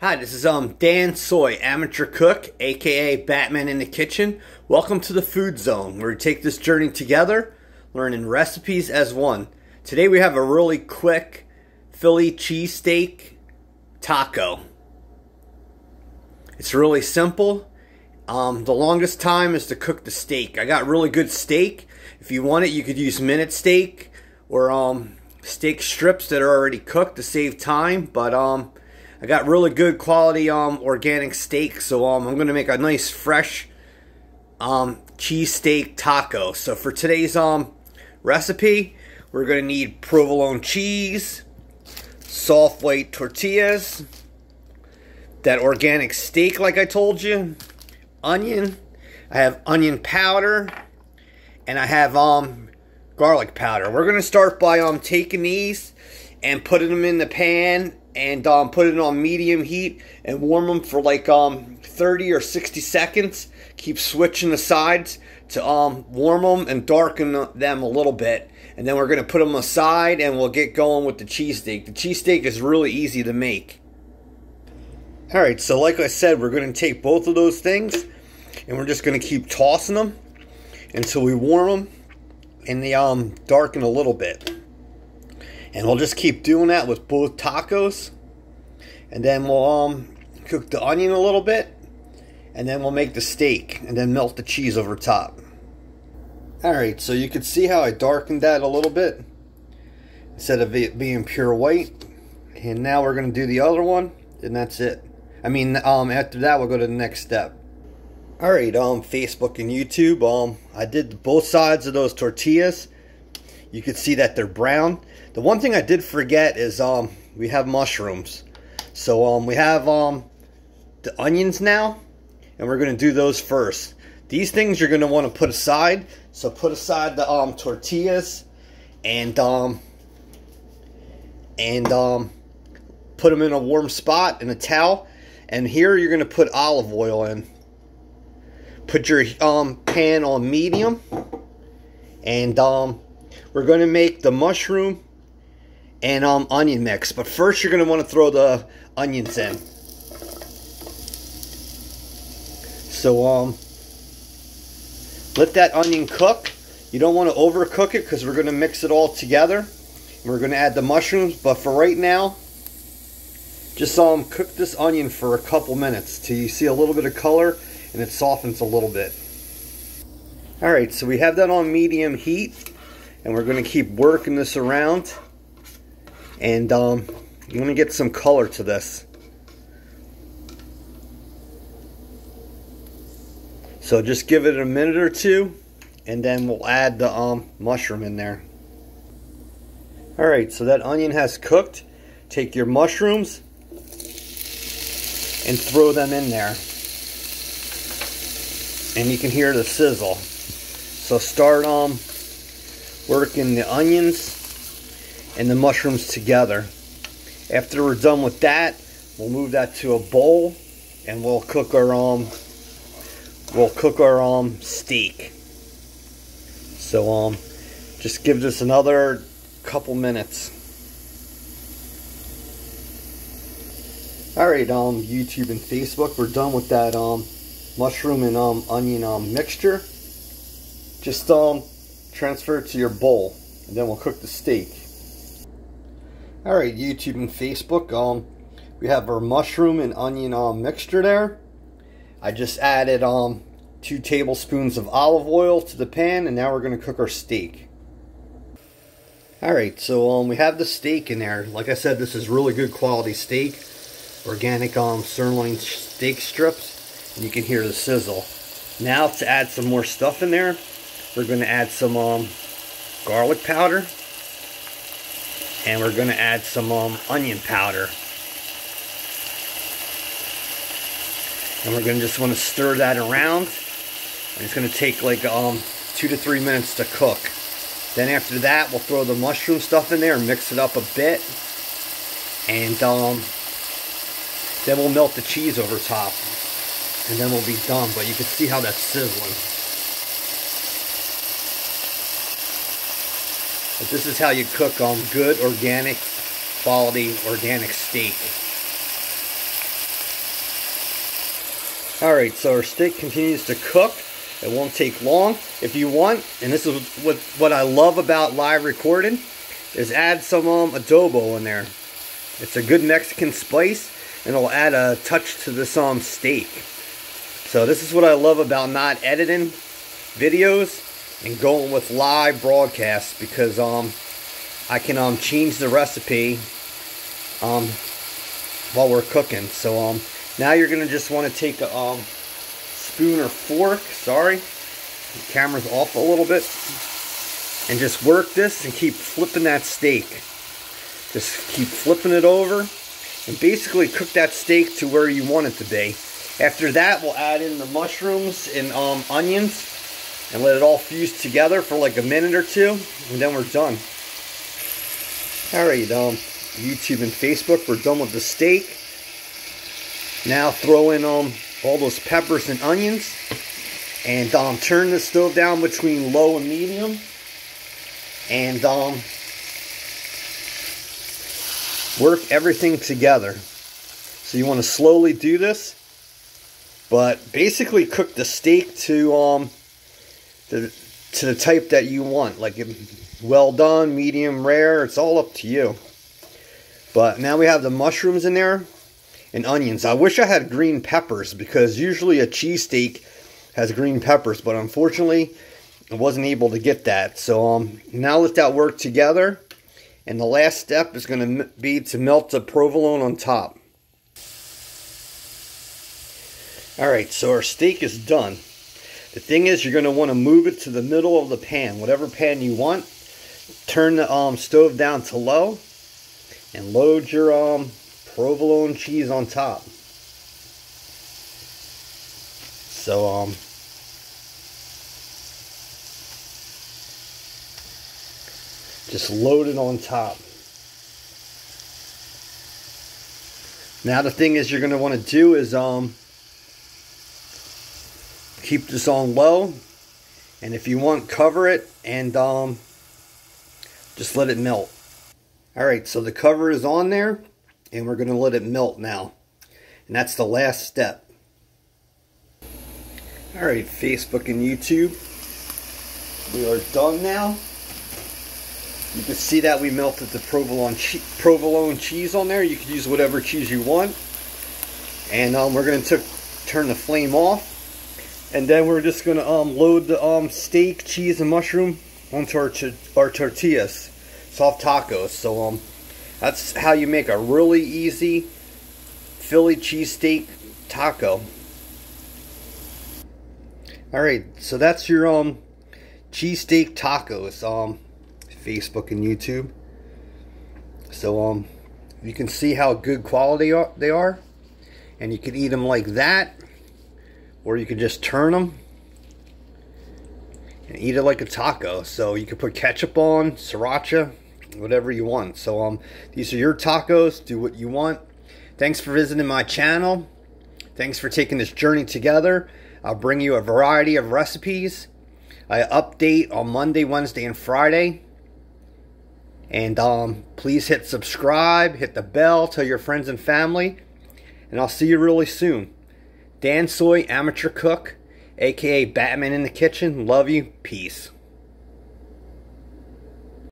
Hi, this is Dan Soy, amateur cook, aka Batman in the Kitchen. Welcome to the Food Zone, where we take this journey together, learning recipes as one. Today we have a really quick Philly cheesesteak taco. It's really simple. The longest time is to cook the steak. I got really good steak. If you want it, you could use minute steak or steak strips that are already cooked to save time. But I got really good quality organic steak, so I'm going to make a nice fresh cheesesteak taco. So for today's recipe, we're going to need provolone cheese, soft white tortillas, that organic steak like I told you, onion, I have onion powder, and I have garlic powder. We're going to start by taking these and putting them in the pan and put it on medium heat and warm them for like 30 or 60 seconds. Keep switching the sides to warm them and darken them a little bit. And then we're going to put them aside and we'll get going with the cheesesteak. The cheesesteak is really easy to make. Alright, so like I said, we're going to take both of those things and we're just going to keep tossing them until we warm them and they darken a little bit. And we'll just keep doing that with both tacos. And then we'll cook the onion a little bit. And then we'll make the steak. And then melt the cheese over top. Alright, so you can see how I darkened that a little bit. Instead of it being pure white. And now we're going to do the other one. And that's it. I mean, after that we'll go to the next step. Alright, Facebook and YouTube. I did both sides of those tortillas. You can see that they're brown. The one thing I did forget is we have mushrooms. So we have the onions now, and we're going to do those first. These things you're going to want to put aside. So put aside the tortillas and put them in a warm spot in a towel. And here you're going to put olive oil in. Put your pan on medium, and we're going to make the mushroom and onion mix. But first you're going to want to throw the onions in. So let that onion cook. You don't want to overcook it because we're going to mix it all together. And we're going to add the mushrooms. But for right now, just cook this onion for a couple minutes till you see a little bit of color and it softens a little bit. Alright, so we have that on medium heat. And we're going to keep working this around. And you want to get some color to this. So just give it a minute or two. And then we'll add the mushroom in there. Alright, so that onion has cooked. Take your mushrooms and throw them in there. And you can hear the sizzle. So start working the onions and the mushrooms together. After we're done with that, we'll move that to a bowl and we'll cook our steak. So just give this another couple minutes. Alright, YouTube and Facebook, we're done with that mushroom and onion mixture. Just transfer it to your bowl, and then we'll cook the steak. Alright, YouTube and Facebook, we have our mushroom and onion mixture there. I just added 2 tablespoons of olive oil to the pan, and now we're going to cook our steak. Alright, so we have the steak in there. Like I said, this is really good quality steak. Organic sirloin steak strips, and you can hear the sizzle. Now to add some more stuff in there, we're going to add some garlic powder, and we're going to add some onion powder, and we're going to just want to stir that around, and it's going to take like 2 to 3 minutes to cook. Then after that, we'll throw the mushroom stuff in there and mix it up a bit, and then we'll melt the cheese over top, and then we'll be done. But you can see how that's sizzling. But this is how you cook good, organic, quality, organic steak. Alright, so our steak continues to cook. It won't take long. If you want, and this is what I love about live recording, is add some adobo in there. It's a good Mexican spice, and it'll add a touch to this steak. So this is what I love about not editing videos and going with live broadcasts, because I can change the recipe while we're cooking. So now you're gonna just want to take a spoon or fork, sorry, the camera's off a little bit, and just work this and keep flipping that steak. Just keep flipping it over and basically cook that steak to where you want it to be. After that, we'll add in the mushrooms and onions and let it all fuse together for like a minute or two, and then we're done. Alright, YouTube and Facebook, we're done with the steak. Now throw in all those peppers and onions, and turn the stove down between low and medium, and work everything together. So you want to slowly do this, but basically cook the steak to the type that you want, like well done, medium rare. It's all up to you. But now we have the mushrooms in there and onions. I wish I had green peppers, because usually a cheesesteak has green peppers, but unfortunately I wasn't able to get that. So now let that work together, and the last step is going to be to melt the provolone on top. Alright, so our steak is done. The thing is, you're going to want to move it to the middle of the pan, whatever pan you want. Turn the stove down to low, and load your provolone cheese on top. So just load it on top. Now the thing is, you're going to want to do is keep this on low, and if you want, cover it and just let it melt. Alright, so the cover is on there, and we're going to let it melt now. And that's the last step. Alright, Facebook and YouTube, we are done now. You can see that we melted the provolone cheese on there. You can use whatever cheese you want. And we're going to turn the flame off. And then we're just going to load the steak, cheese, and mushroom onto our tortillas. Soft tacos. So that's how you make a really easy Philly cheesesteak taco. Alright, so that's your cheesesteak tacos, Facebook and YouTube. So you can see how good quality they are, and you can eat them like that, or you can just turn them and eat it like a taco. So you can put ketchup on, sriracha, whatever you want. So these are your tacos. Do what you want. Thanks for visiting my channel. Thanks for taking this journey together. I'll bring you a variety of recipes. I update on Monday, Wednesday, and Friday. And please hit subscribe, hit the bell, tell your friends and family, and I'll see you really soon. Dan Soy, amateur cook, aka Batman in the kitchen. Love you. Peace.